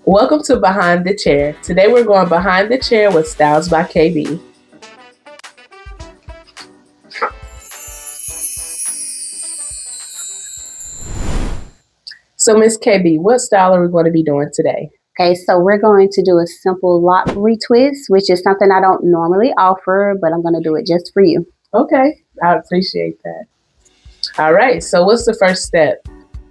Welcome to Behind the Chair. Today we're going behind the chair with Stylez by KayBee. So Miss KayBee, what style are we going to be doing today? Okay, so we're going to do a simple lock retwist, which is something I don't normally offer, but I'm going to do it just for you. Okay, I appreciate that. All right, so what's the first step?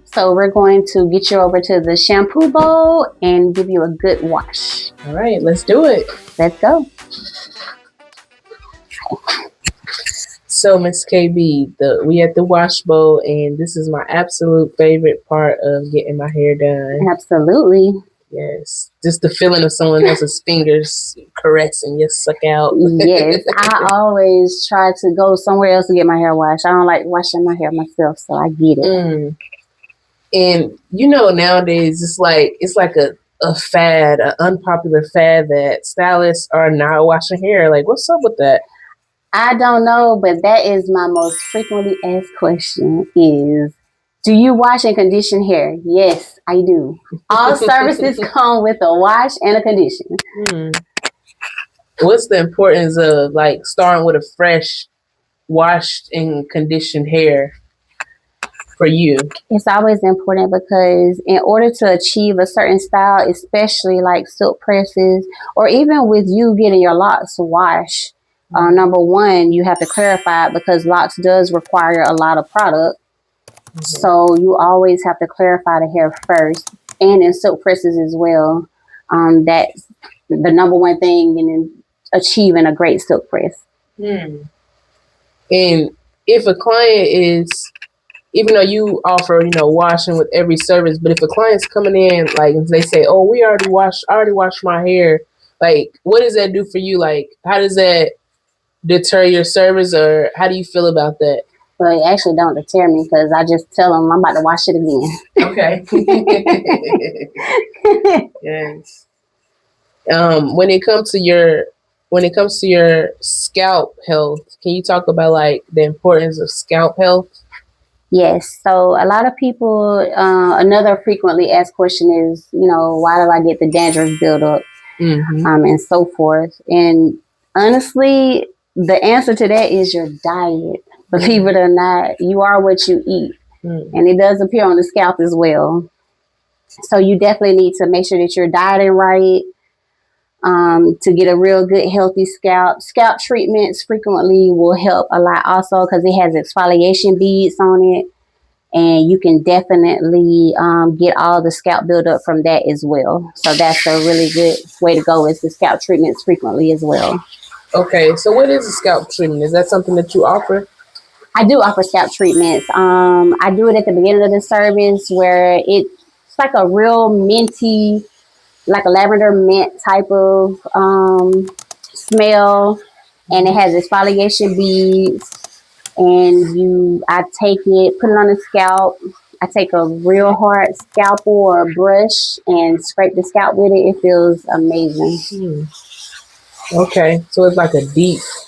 So we're going to get you over to the shampoo bowl and give you a good wash. All right, let's do it. Let's go. So Miss KayBee, we at the wash bowl, and this is my absolute favorite part of getting my hair done. Absolutely. Yes, just the feeling of someone else's fingers caressing your suck out. Yes, I always try to go somewhere else to get my hair washed. I don't like washing my hair myself, so I get it. And you know, nowadays it's like a fad, an unpopular fad that stylists are not washing hair. Like, what's up with that? I don't know, but that is my most frequently asked question is, do you wash and condition hair? Yes, I do. All services come with a wash and a condition. What's the importance of like starting with a fresh, washed and conditioned hair for you? It's always important because in order to achieve a certain style, especially like silk presses, or even with you getting your locks washed, number one, you have to clarify it because locks does require a lot of product. So you always have to clarify the hair first, and in silk presses as well. That's the number one thing in achieving a great silk press. And if a client is, even though you offer, washing with every service, but if a client's coming in, like, they say, "Oh, I already washed my hair," like, what does that do for you? Like, how does that deter your service, or how do you feel about that? Well, it actually don't deter me because I just tell them I'm about to wash it again. Okay. Yes. When it comes to your scalp health, can you talk about like the importance of scalp health? Yes. So a lot of people, another frequently asked question is, why do I get the dandruff buildup, and so forth. And honestly, the answer to that is your diet. Believe it or not, you are what you eat. And it does appear on the scalp as well. So you definitely need to make sure that you're dieting right to get a real good, healthy scalp. Scalp treatments frequently will help a lot also because it has exfoliation beads on it. And you can definitely get all the scalp buildup from that as well. So that's a really good way to go, is the scalp treatments frequently as well. Okay, so what is a scalp treatment? Is that something that you offer? I do offer scalp treatments. I do it at the beginning of the service where it's like a real minty, like a lavender mint type of smell. And it has exfoliation beads. And I take it, put it on the scalp. I take a real hard scalpel or a brush and scrape the scalp with it. It feels amazing. Okay, so it's like a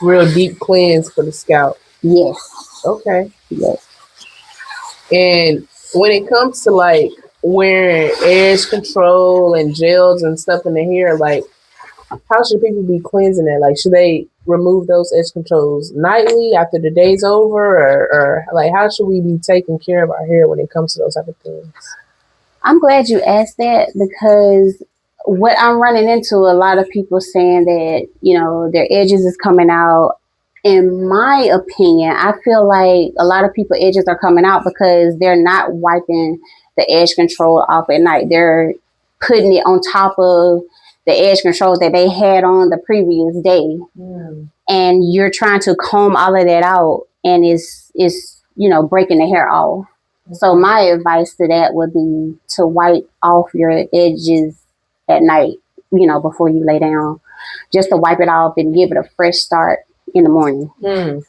real deep cleanse for the scalp. Yes. Okay. Yes. And when it comes to like wearing edge control and gels and stuff in the hair, like, how should people be cleansing it? Like, should they remove those edge controls nightly after the day's over, or like, how should we be taking care of our hair when it comes to those type of things? I'm glad you asked that because what I'm running into, a lot of people saying that, their edges is coming out. In my opinion, I feel like a lot of people edges are coming out because they're not wiping the edge control off at night. They're putting it on top of the edge control that they had on the previous day. And you're trying to comb all of that out, and it's breaking the hair off. So my advice to that would be to wipe off your edges at night, before you lay down, just to wipe it off and give it a fresh start in the morning.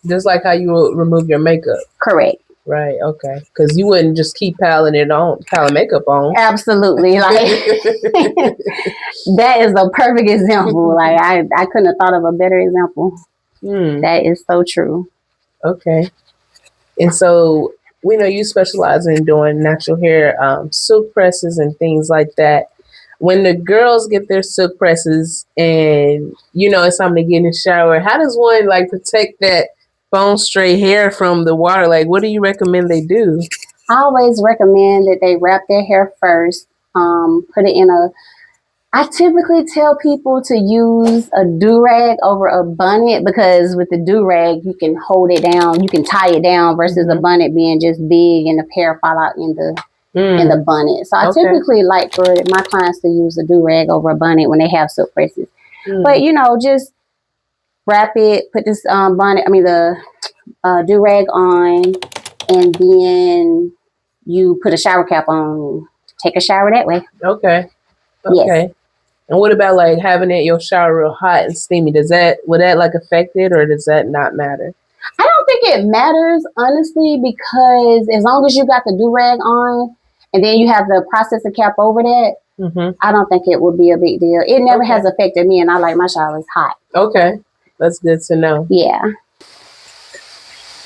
Just like how you would remove your makeup. Correct. Right. Okay. Because you wouldn't just keep piling makeup on. Absolutely. Like that is a perfect example. Like I couldn't have thought of a better example. That is so true. Okay. And so we know you specialize in doing natural hair silk presses and things like that. when the girls get their silk presses and, you know, it's time to get in the shower, how does one like protect that bone straight hair from the water? Like, what do you recommend they do? I always recommend that they wrap their hair first, put it in a, I typically tell people to use a do-rag over a bonnet, because with the do-rag, you can hold it down, you can tie it down versus a bonnet being just big and the hair fall out in the bonnet. So I typically like for my clients to use a do-rag over a bonnet when they have silk presses. But, you know, just wrap it, put this the do-rag on, and then you put a shower cap on. Take a shower that way. Okay. Yes. And what about like having your shower real hot and steamy? Would that like affect it, or does that not matter? I don't think it matters, honestly, because as long as you got the do-rag on and then you have the processor cap over that, I don't think it would be a big deal. It never has affected me, and I like my showers hot. Okay. That's good to know. Yeah.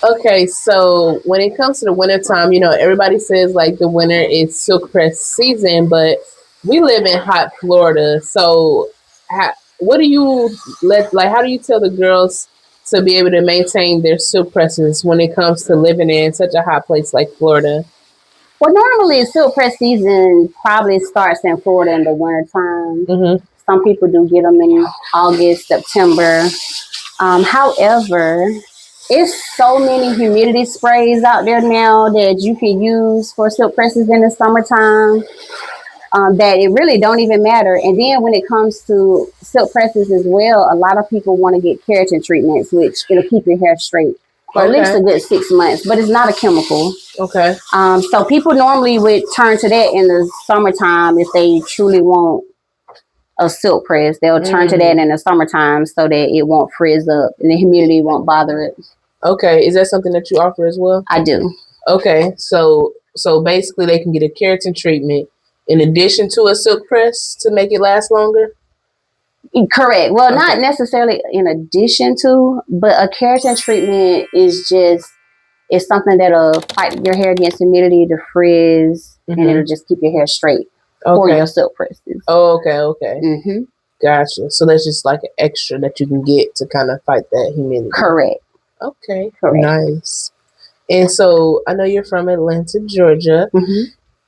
Okay, so when it comes to the wintertime, you know, everybody says like the winter is silk press season, but we live in hot Florida. So how do you tell the girls to be able to maintain their silk presses when it comes to living in such a hot place like Florida? Well, normally silk press season probably starts in Florida in the wintertime. Some people do get them in August, September. However, it's so many humidity sprays out there now that you can use for silk presses in the summertime that it really don't even matter. And then when it comes to silk presses as well, a lot of people want to get keratin treatments, which it'll keep your hair straight for at least a good 6 months, but it's not a chemical. Okay. So people normally would turn to that in the summertime if they truly want a silk press. They'll turn to that in the summertime so that it won't frizz up and the humidity won't bother it. Okay. Is that something that you offer as well? I do. Okay. So basically they can get a keratin treatment in addition to a silk press to make it last longer? Correct. Well, not necessarily in addition to, but a keratin treatment is it's something that'll fight your hair against humidity, to frizz, and it'll just keep your hair straight for your silk presses. Oh, okay. Gotcha. So that's just like an extra that you can get to kind of fight that humidity. Correct. Okay. Correct. Nice. And so I know you're from Atlanta, Georgia.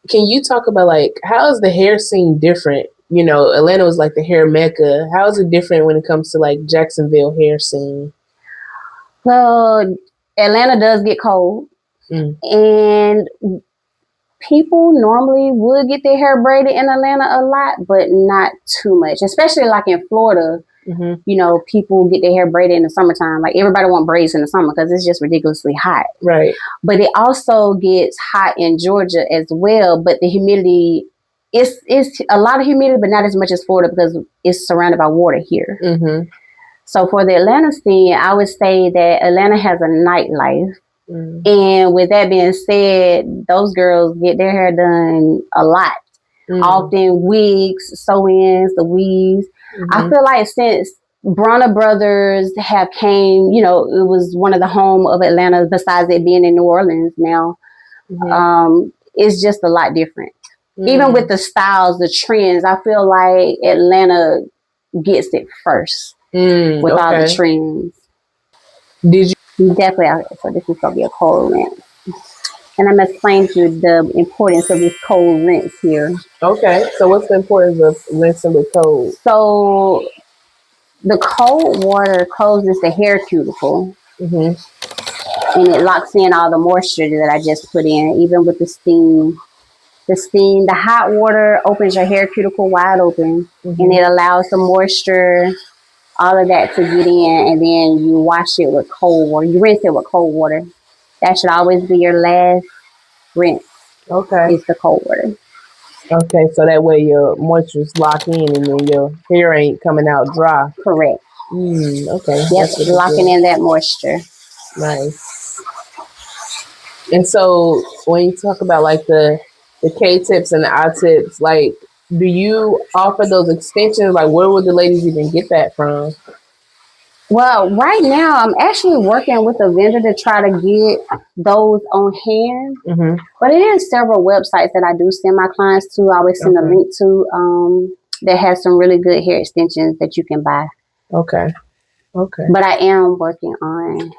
Can you talk about like how is the hair scene different? You know, Atlanta was like the hair mecca. How is it different when it comes to like Jacksonville hair scene? Well, Atlanta does get cold, and people normally would get their hair braided in Atlanta a lot, but not too much. Especially like in Florida, you know, people get their hair braided in the summertime. Like everybody wants braids in the summer because it's just ridiculously hot. Right. But it also gets hot in Georgia as well. But the humidity, it's a lot of humidity, but not as much as Florida because it's surrounded by water here. So for the Atlanta scene, I would say that Atlanta has a nightlife. And with that being said, those girls get their hair done a lot. Often wigs, sew-ins, the weaves. I feel like since Bronner Brothers have came, you know, it was one of the home of Atlanta besides it being in New Orleans now. It's just a lot different. Even with the styles, the trends, I feel like Atlanta gets it first with all the trends. Did you? Definitely. So this is going to be a cold rinse. And I'm going to explain to you the importance of this cold rinse here. Okay. So what's the importance of rinsing with cold? So the cold water closes the hair cuticle. And it locks in all the moisture that I just put in, even with the steam. The hot water opens your hair cuticle wide open, and it allows the moisture, all of that to get in, and then you wash it with cold water. You rinse it with cold water. That should always be your last rinse. Okay. It's the cold water. Okay, so that way your moisture's locked in and then your hair ain't coming out dry. Correct. Okay. Yep, locking in that moisture. Nice. And so when you talk about like the K-tips and the I-tips, like, do you offer those extensions? Like, where would the ladies even get that from? Well, right now I'm actually working with a vendor to try to get those on hand. Mm-hmm. But it is several websites that I do send my clients to. I always send a link to that has some really good hair extensions that you can buy. Okay. But I am working on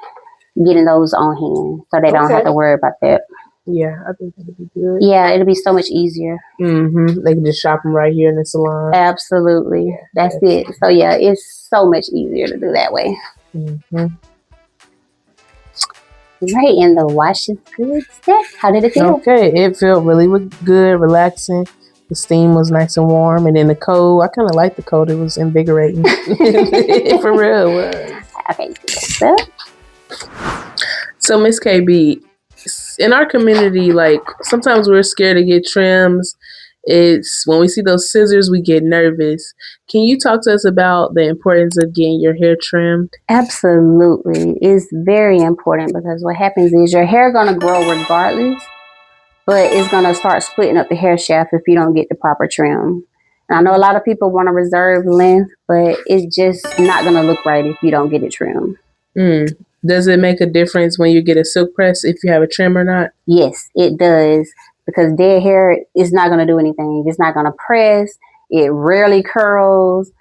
getting those on hand so they don't have to worry about that. Yeah, I think that'd be good. Yeah, it'll be so much easier. Mm-hmm. They can just shop them right here in the salon. Absolutely. Yeah, that's it. So yeah, it's so much easier to do that way. Mm-hmm. Right, and the wash is good. How did it feel? Okay, it felt really good, relaxing. The steam was nice and warm, and then the cold. I kind of liked the cold. It was invigorating. For real, it was. Okay, so Miss KayBee, in our community, like sometimes we're scared to get trims. It's when we see those scissors, we get nervous. Can you talk to us about the importance of getting your hair trimmed? Absolutely. It's very important because what happens is your hair going to grow regardless, but it's going to start splitting up the hair shaft if you don't get the proper trim. And I know a lot of people want to reserve length, but it's just not going to look right if you don't get it trimmed. Does it make a difference when you get a silk press if you have a trim or not? Yes, it does. Because dead hair is not going to do anything. It's not going to press. It rarely curls.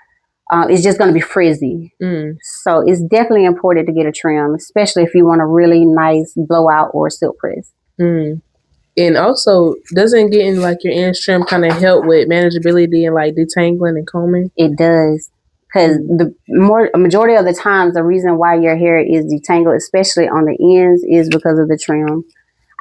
It's just going to be frizzy. So it's definitely important to get a trim, especially if you want a really nice blowout or silk press. And also, doesn't getting like your ends trim kind of help with manageability and like detangling and combing? It does. Because the majority of the times, the reason why your hair is detangled, especially on the ends, is because of the trim.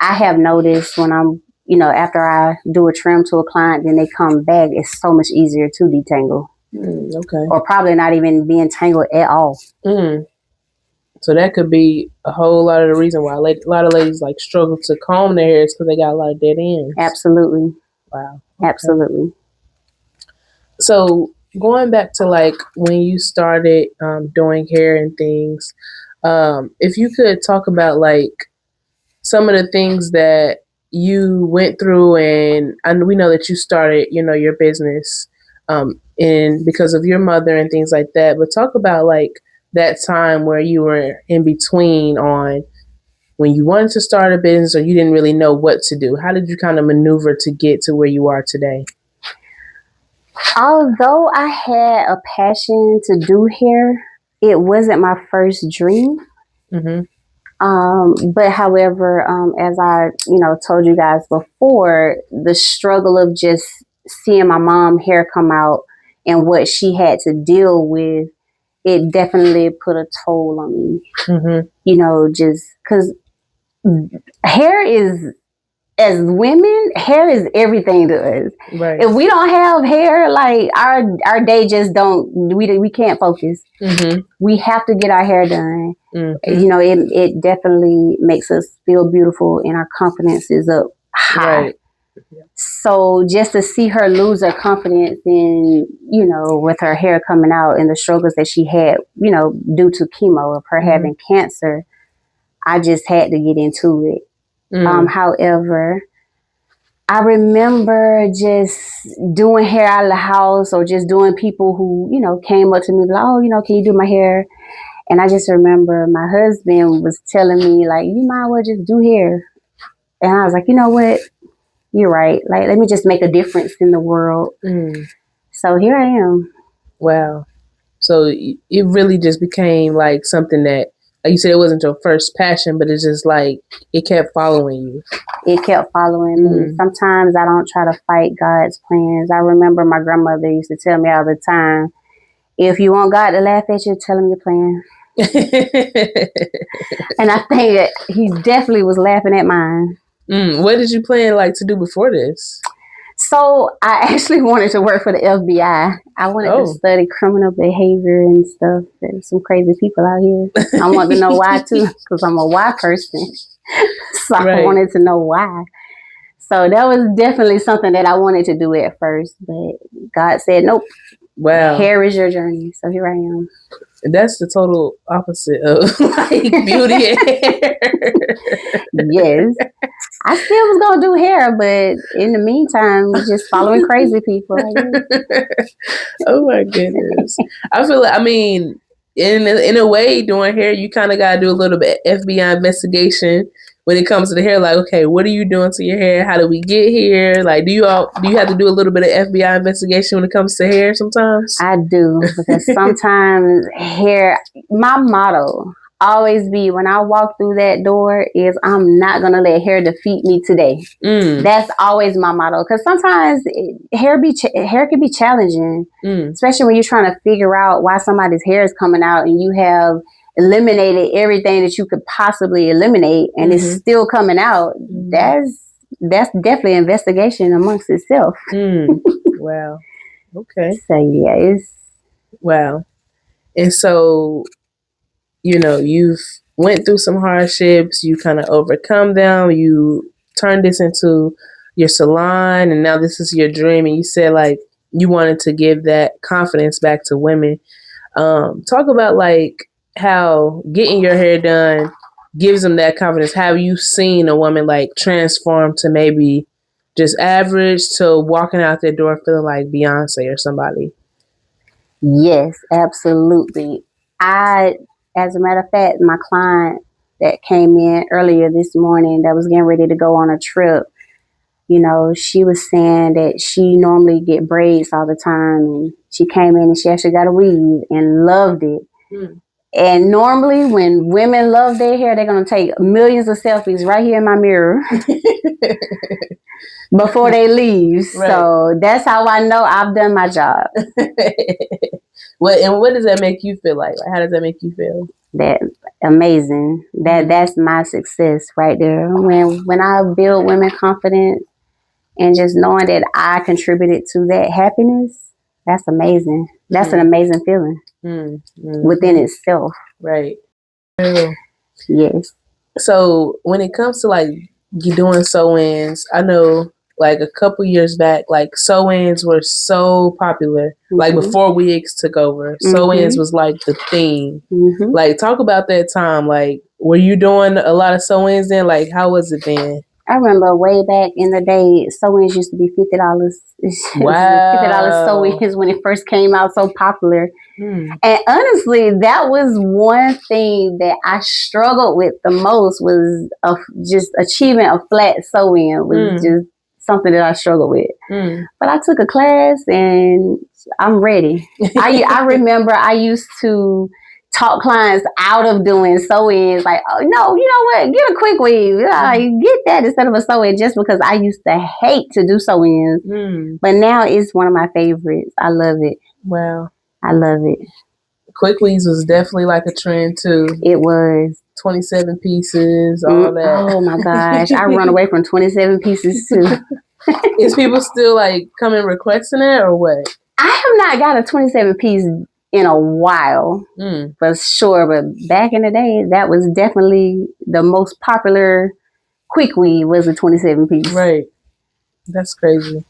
I have noticed when I'm, after I do a trim to a client, then they come back, it's so much easier to detangle. Okay. Or probably not even being tangled at all. So that could be a whole lot of the reason why a lot of ladies like struggle to comb their hair is because they got a lot of dead ends. Absolutely. Wow. Okay. Absolutely. So going back to like when you started doing hair and things, if you could talk about like some of the things that you went through, and we know that you started, your business and because of your mother and things like that, but talk about like that time where you were in between on when you wanted to start a business or you didn't really know what to do. How did you kind of maneuver to get to where you are today? Although I had a passion to do hair, it wasn't my first dream. But however, as I, told you guys before, the struggle of just seeing my mom hair come out and what she had to deal with, it definitely put a toll on me. Just because hair is, as women, hair is everything to us. Right. If we don't have hair, like our day just we can't focus. We have to get our hair done. It definitely makes us feel beautiful and our confidence is up high. Right. So just to see her lose her confidence in, with her hair coming out and the struggles that she had, due to chemo of her having cancer, I just had to get into it. However, I remember just doing hair out of the house or just doing people who, came up to me like, oh, can you do my hair? And I just remember my husband was telling me like, you might well just do hair. And I was like, you know what? You're right. Like, let me just make a difference in the world. So here I am. Wow. So it really just became like something that, like you said, it wasn't your first passion, but it's just like it kept following you. It kept following me. Sometimes I don't try to fight God's plans. I remember my grandmother used to tell me all the time, if you want God to laugh at you, tell him your plan. And I think that he definitely was laughing at mine. What did you plan like to do before this? So I actually wanted to work for the FBI. I wanted to study criminal behavior and stuff. There's some crazy people out here. I wanted to know why too, because I'm a why person. So I wanted to know why. So that was definitely something that I wanted to do at first, but God said, nope. Wow. Hair is your journey. So here I am. That's the total opposite of like beauty and hair. Yes. I still was going to do hair, but in the meantime, just following crazy people. Oh my goodness. I feel like, in a way, doing hair, you kind of got to do a little bit FBI investigation when it comes to the hair. Like, okay, what are you doing to your hair? How did we get here? Like, do you have to do a little bit of FBI investigation when it comes to hair sometimes? I do, because sometimes hair, my motto always be when I walk through that door is I'm not going to let hair defeat me today. That's always my motto, because sometimes hair can be challenging, especially when you're trying to figure out why somebody's hair is coming out and you have eliminated everything that you could possibly eliminate and it's still coming out. That's definitely an investigation amongst itself. Wow. Okay. So yeah, it's wow. And so, you've went through some hardships, you kind of overcome them, you turned this into your salon, and now this is your dream. And you said like you wanted to give that confidence back to women. Talk about like how getting your hair done gives them that confidence. Have you seen a woman like transform to maybe just average to walking out their door feeling like Beyonce or somebody? Yes, absolutely. As a matter of fact, my client that came in earlier this morning that was getting ready to go on a trip, she was saying that she normally get braids all the time, and she came in and she actually got a weave and loved it. And normally when women love their hair, they're going to take millions of selfies right here in my mirror before they leave. Right. So that's how I know I've done my job. What does that make you feel like? How does that make you feel? That amazing. That's my success right there. When I build women confidence and just knowing that I contributed to that happiness, that's amazing. That's an amazing feeling within itself. Right. Yes. So when it comes to like you doing sew-ins, I know like a couple years back, like sew-ins were so popular. Like before wigs took over, sew-ins was like the thing. Like talk about that time. Like were you doing a lot of sew-ins then? Like how was it then? I remember way back in the day, sew-ins used to be $50. Wow. $50 sew-ins when it first came out, so popular. And honestly, that was one thing that I struggled with the most was just achieving a flat sew-in was just something that I struggled with. But I took a class and I'm ready. I remember I used to talk clients out of doing sew-ins, like, oh no, you know what, get a quick weave, get that instead of a sew-in, just because I used to hate to do sew-ins. But now it's one of my favorites. I love it. Wow. I love it. Quick weaves was definitely like a trend too. It was. 27 pieces, all that. Oh my gosh, I run away from 27 pieces too. Is people still like coming requesting it or what? I have not got a 27 piece in a while, for sure. But back in the day, that was definitely the most popular quick weave was a 27 piece. Right. That's crazy.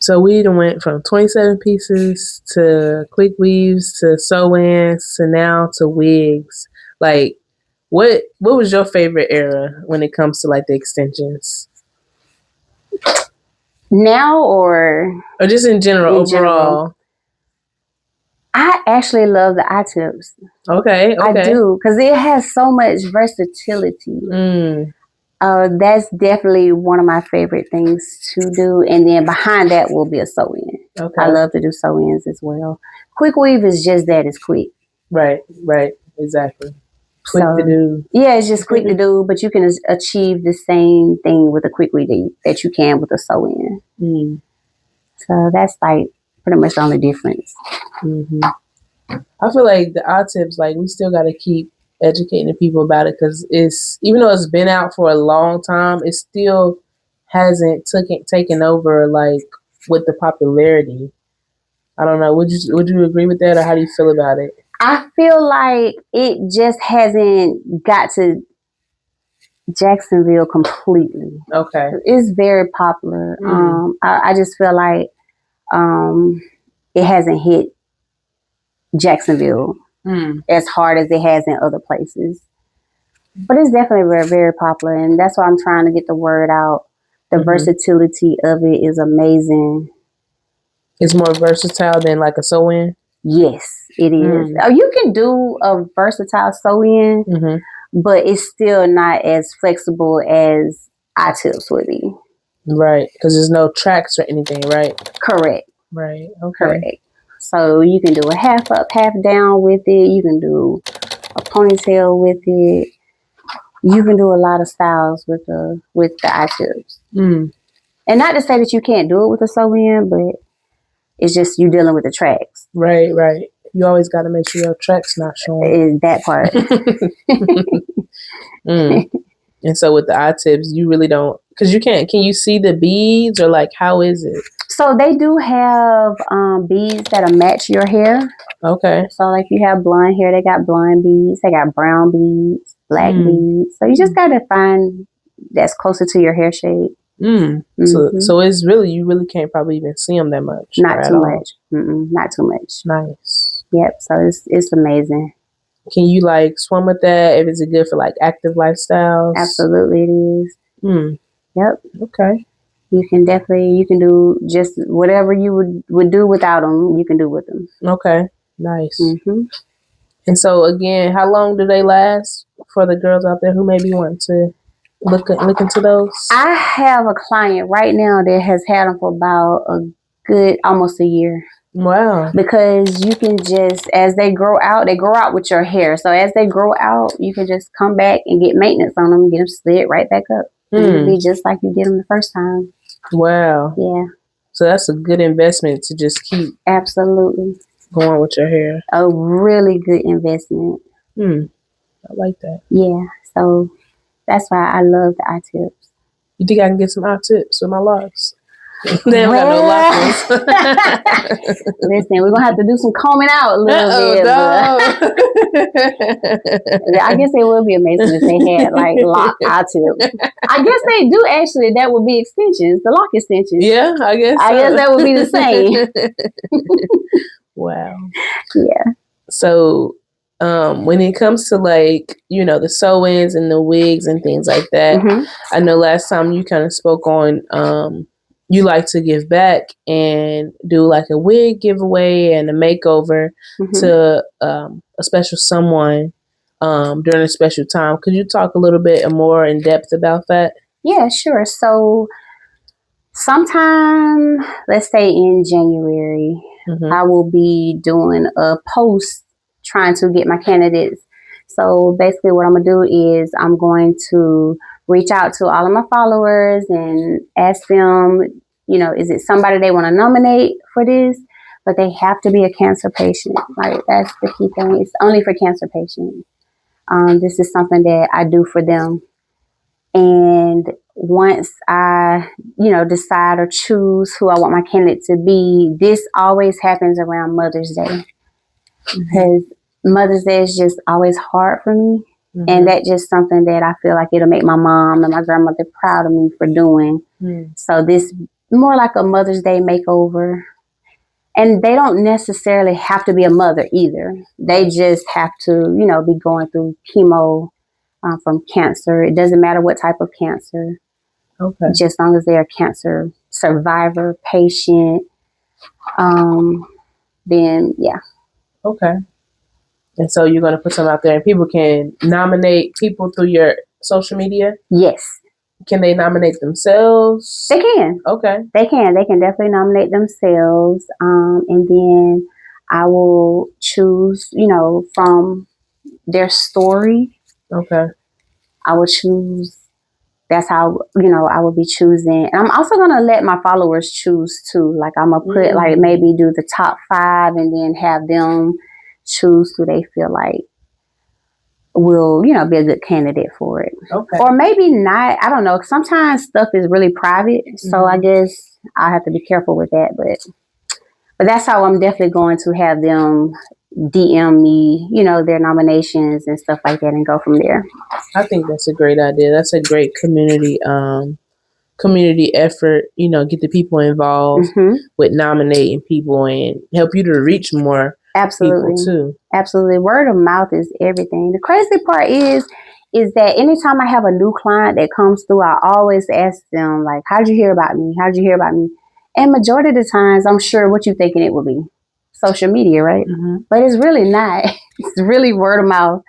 So we went from 27 pieces to quick weaves to sew-ins to now to wigs. Like, what was your favorite era when it comes to like the extensions? Now or just in general, overall? I actually love the I-tips. Okay. I do, because it has so much versatility. That's definitely one of my favorite things to do. And then behind that will be a sew-in. Okay. I love to do sew-ins as well. Quick weave is just that, it's quick. Right, exactly. Quick to do. Yeah, it's just quick to do, but you can achieve the same thing with a quick weave that you can with a sew-in. So that's like pretty much the only difference. I feel like the I-tips, like we still got to keep educating the people about it, because it's, even though it's been out for a long time, it still hasn't taken over like with the popularity. I don't know. Would you agree with that, or how do you feel about it? I feel like it just hasn't got to Jacksonville completely. Okay. It's very popular. I just feel like it hasn't hit Jacksonville as hard as it has in other places. But it's definitely very, very popular, and that's why I'm trying to get the word out. The versatility of it is amazing. It's more versatile than like a sew-in? Yes, it is. You can do a versatile sew-in, but it's still not as flexible as I-tips would be. Right, because there's no tracks or anything, right? Correct. Right, okay. Correct. So you can do a half up, half down with it. You can do a ponytail with it. You can do a lot of styles with the I-tips. And not to say that you can't do it with a sew-in, but it's just you dealing with the tracks. Right, right. You always got to make sure your tracks not showing. Is that part. And so with the I-tips, you really don't, because you can't, can you see the beads or like, how is it? So they do have beads that'll match your hair. Okay. So like you have blonde hair, they got blonde beads, they got brown beads, black beads. So you just got to find that's closer to your hair shape. So it's really, you really can't probably even see them that much. Not too much. Not too much. Nice. Yep. So it's amazing. Can you like swim with that? If it's good for like active lifestyles? Absolutely, it is. Yep. Okay. You can do just whatever you would do without them. You can do with them. Okay. Nice. And so again, how long do they last for the girls out there who maybe want to look into those? I have a client right now that has had them for about a good almost a year. Wow. Because you can just, as they grow out with your hair. So as they grow out, you can just come back and get maintenance on them, get them slid right back up. And it'll be just like you did them the first time. Wow. Yeah. So that's a good investment to just keep. Absolutely. Going with your hair. A really good investment. I like that. Yeah. So that's why I love the I-tips. You think I can get some I-tips with my locks? They don't got no locks. Listen, we're going to have to do some combing out a little bit. No. I guess it would be amazing if they had like lock I-tips. I guess they do actually. That would be extensions, the lock extensions. Yeah, I guess that would be the same. Wow. Yeah. So when it comes to like, you know, the sew-ins and the wigs and things like that, I know last time you kind of spoke on you like to give back and do like a wig giveaway and a makeover to a special someone during a special time. Could you talk a little bit more in depth about that? Yeah, sure. So sometime, let's say in January, I will be doing a post trying to get my candidates. So basically what I'm going to do is I'm going to reach out to all of my followers and ask them, you know, is it somebody they want to nominate for this? But they have to be a cancer patient. Like, that's the key thing. It's only for cancer patients. This is something that I do for them. And once I, you know, decide or choose who I want my candidate to be, this always happens around Mother's Day. Because Mother's Day is just always hard for me. And that's just something that I feel like it'll make my mom and my grandmother proud of me for doing. So this more like a Mother's Day makeover. And they don't necessarily have to be a mother either. They just have to, you know, be going through chemo from cancer. It doesn't matter what type of cancer. Okay. Just as long as they're a cancer survivor, patient, then yeah. Okay. And so you're going to put some out there and people can nominate people through your social media? Yes. Can they nominate themselves? They can. Okay. They can. They can definitely nominate themselves. And then I will choose, you know, from their story. Okay. I will choose. That's how, you know, I will be choosing. And I'm also going to let my followers choose too. Like I'm going to put like maybe do the top 5 and then have them choose who they feel like will, you know, be a good candidate for it. Okay. Or maybe not. I don't know. Sometimes stuff is really private. So I guess I have to be careful with that. But that's how I'm definitely going to have them DM me, you know, their nominations and stuff like that and go from there. I think that's a great idea. That's a great community effort, you know, get the people involved with nominating people and help you to reach more people too. Absolutely. Word of mouth is everything. The crazy part is that anytime I have a new client that comes through, I always ask them, like, how'd you hear about me? How'd you hear about me? And majority of the times, I'm sure what you thinking it will be. social media, right? But it's really not. It's really word of mouth.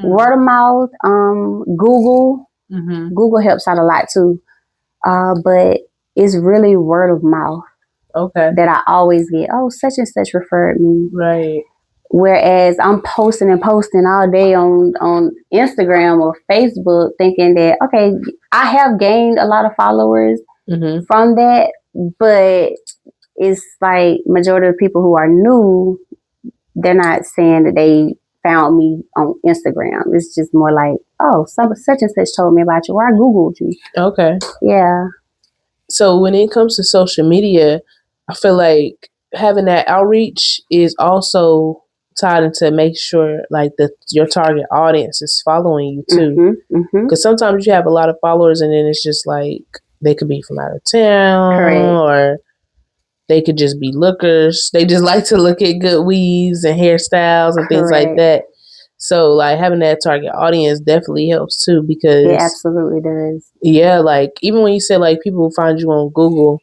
Word of mouth, Google. Google helps out a lot too. But it's really word of mouth. Okay. That I always get, oh, such and such referred me. Right. Whereas I'm posting all day on Instagram or Facebook thinking that, okay, I have gained a lot of followers from that, but it's like majority of people who are new, they're not saying that they found me on Instagram. It's just more like, oh, such and such told me about you, or I Googled you. Okay. Yeah. So when it comes to social media, I feel like having that outreach is also tied into make sure like your target audience is following you too. Because sometimes you have a lot of followers and then it's just like they could be from out of town. Correct. Or they could just be lookers. They just like to look at good weaves and hairstyles and things like that. So like having that target audience definitely helps too, because it absolutely does. Yeah, like even when you say like people find you on Google,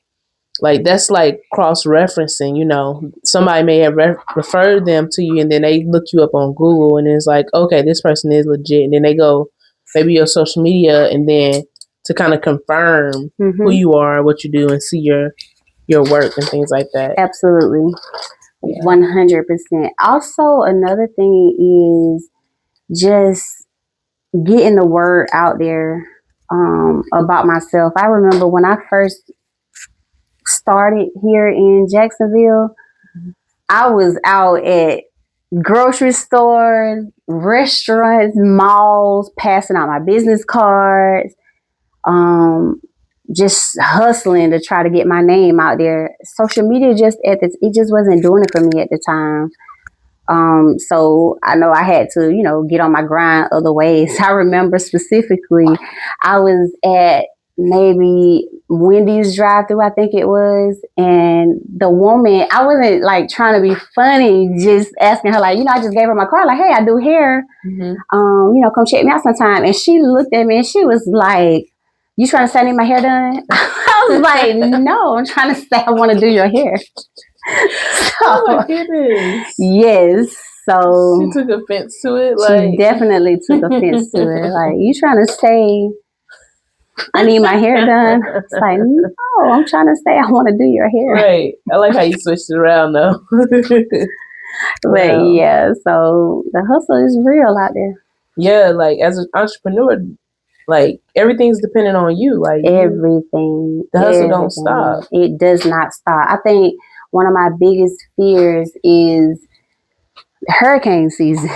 like that's like cross-referencing, you know, somebody may have referred them to you and then they look you up on Google and it's like, okay, this person is legit. And then they go maybe your social media and then to kind of confirm who you are, what you do, and see your work and things like that. Absolutely. 100%. Also, another thing is just getting the word out there about myself. I remember when I first started here in Jacksonville, I was out at grocery stores, restaurants, malls, passing out my business cards, just hustling to try to get my name out there. Social media it just wasn't doing it for me at the time. So I know I had to, you know, get on my grind other ways. I remember specifically, I was at maybe Wendy's drive-thru, I think it was, and the woman, I wasn't like trying to be funny, just asking her like, you know, I just gave her my card, like, hey, I do hair, you know, come check me out sometime. And she looked at me and she was like, you trying to say I need my hair done? I was like, no, I'm trying to say I want to do your hair. Oh my goodness. Yes. So she took offense to it. She definitely took offense to it. Like, you trying to say I need my hair done? It's like, no, I'm trying to say I want to do your hair. Right. I like how you switched it around though. But yeah, so the hustle is real out there. Yeah, like as an entrepreneur, like everything's dependent on you. Like everything. The hustle don't stop. It does not stop. I think one of my biggest fears is hurricane season.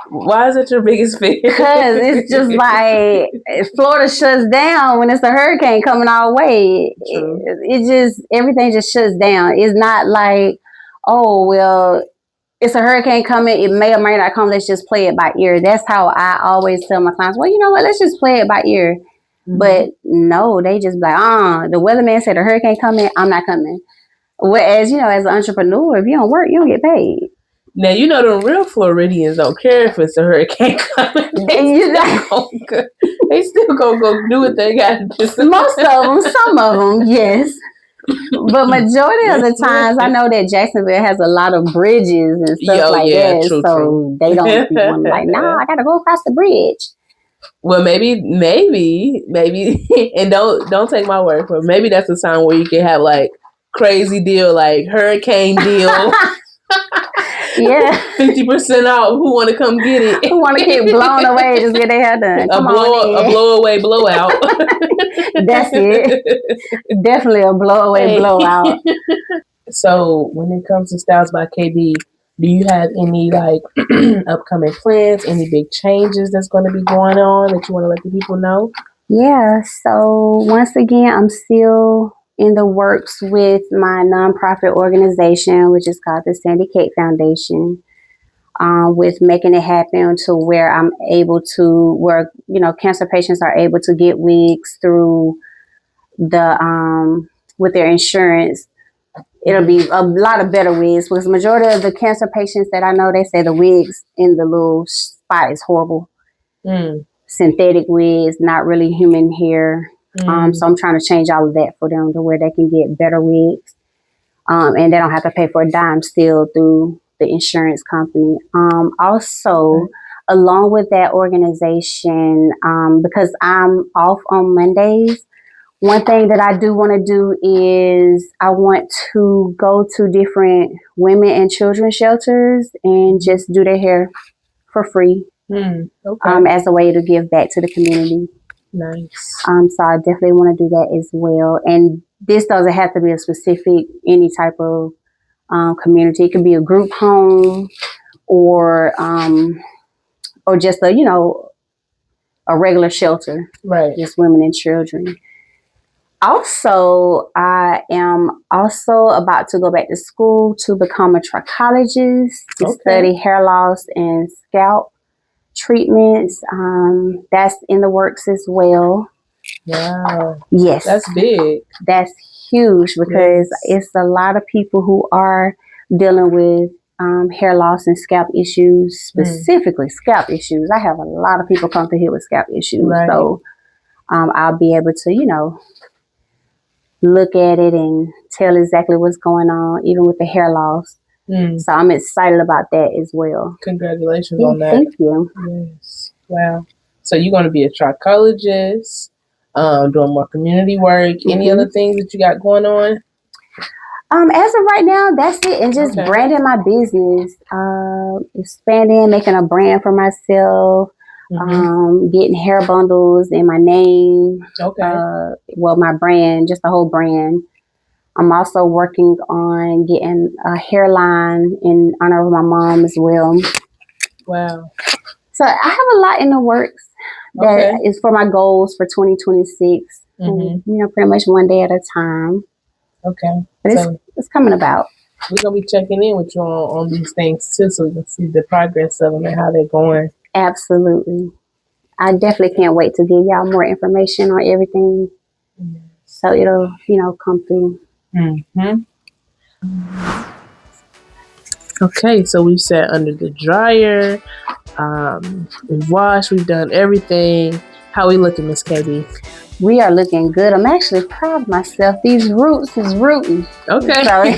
Why is it your biggest fear? Because it's just like Florida shuts down when it's a hurricane coming our way. It just, everything just shuts down. It's not like, oh, well, it's a hurricane coming. It may or may not come. Let's just play it by ear. That's how I always tell my clients, well, you know what? Let's just play it by ear. But no, they just be like, the weatherman said a hurricane coming. I'm not coming. Whereas, you know, as an entrepreneur, if you don't work, you don't get paid. Now, you know, the real Floridians don't care if it's a hurricane coming. They still gonna go do what they got to do. Most of them, some of them, yes. But majority of the times, I know that Jacksonville has a lot of bridges and stuff that. True. They don't want to like, I got to go across the bridge. Well, maybe, and don't take my word for it. Maybe that's a time where you can have like crazy deal, like hurricane deal. Yeah, 50% out. Who want to come get it? Who want to get blown away? Just get their hair done. A blow-away blowout. That's it. Definitely a blow-away blowout. So when it comes to Stylez by KayBee, do you have any like upcoming plans? Any big changes that's going to be going on that you want to let the people know? Yeah. So once again, I'm still in the works with my nonprofit organization, which is called the Sandy Cake Foundation, with making it happen to where I'm able to, where, you know, cancer patients are able to get wigs through the, with their insurance. It'll be a lot of better wigs, because the majority of the cancer patients that I know, they say the wigs in the little spot is horrible. Synthetic wigs, not really human hair. So I'm trying to change all of that for them to where they can get better wigs. and they don't have to pay for a dime still through the insurance company. Also, along with that organization, because I'm off on Mondays, one thing that I do want to do is I want to go to different women and children shelters and just do their hair for free. As a way to give back to the community. Nice. So I definitely want to do that as well. And this doesn't have to be a specific, any type of community. It could be a group home or just a regular shelter. Right. Just women and children. Also, I am also about to go back to school to become a trichologist to study hair loss and scalp treatments. That's in the works as well. Wow. Yes. That's big. That's huge because it's a lot of people who are dealing with hair loss and scalp issues, specifically scalp issues. I have a lot of people come to here with scalp issues. Right. So I'll be able to, look at it and tell exactly what's going on, even with the hair loss. So I'm excited about that as well. Congratulations on that. Thank you. Yes. Wow. So you're going to be a trichologist, doing more community work. Any other things that you got going on? As of right now, that's it. And just branding my business, expanding, making a brand for myself, getting hair bundles in my name. My brand, just the whole brand. I'm also working on getting a hairline in honor of my mom as well. Wow. So I have a lot in the works that is for my goals for 2026. And, pretty much one day at a time. Okay. But it's coming about. We're going to be checking in with you on these things too, so we can see the progress of them and how they're going. Absolutely. I definitely can't wait to give y'all more information on everything. So it'll, come through. Okay, so we've sat under the dryer. We've washed. We've done everything. How we looking, Miss KayBee? We are looking good. I'm actually proud of myself. These roots is rooting. Okay. Sorry.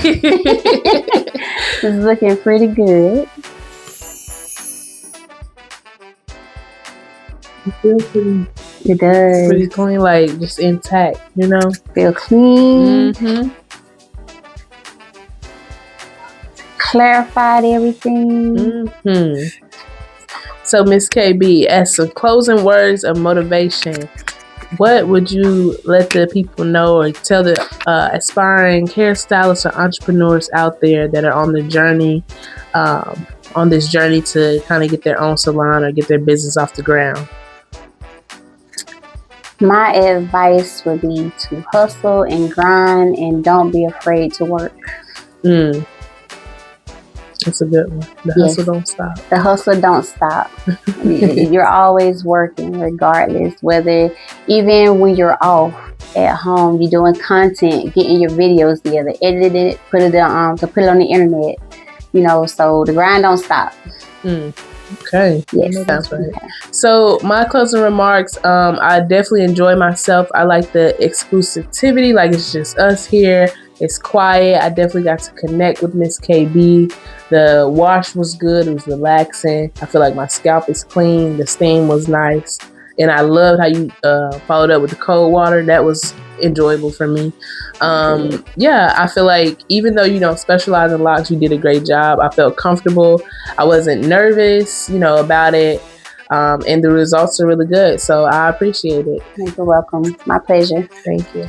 It's looking pretty good. It feels pretty. It does. Pretty clean, like just intact, Feel clean. Clarified everything. So, Miss KayBee, as some closing words of motivation, what would you let the people know or tell the aspiring hairstylists or entrepreneurs out there that are on the journey, on this journey to kind of get their own salon or get their business off the ground? My advice would be to hustle and grind and don't be afraid to work. That's a good one. The hustle don't stop. The hustle don't stop. You're always working regardless, whether even when you're off at home, you're doing content, getting your videos together, editing it, put it on the internet, so the grind don't stop. Okay. Yes, that's right. So my closing remarks, I definitely enjoy myself. I like the exclusivity, like it's just us here. It's quiet. I definitely got to connect with Miss KayBee. The wash was good. It was relaxing. I feel like my scalp is clean. The steam was nice. And I loved how you followed up with the cold water. That was enjoyable for me. I feel like even though you don't specialize in locks, you did a great job. I felt comfortable. I wasn't nervous, about it. And the results are really good. So I appreciate it. You're welcome. My pleasure. Thank you.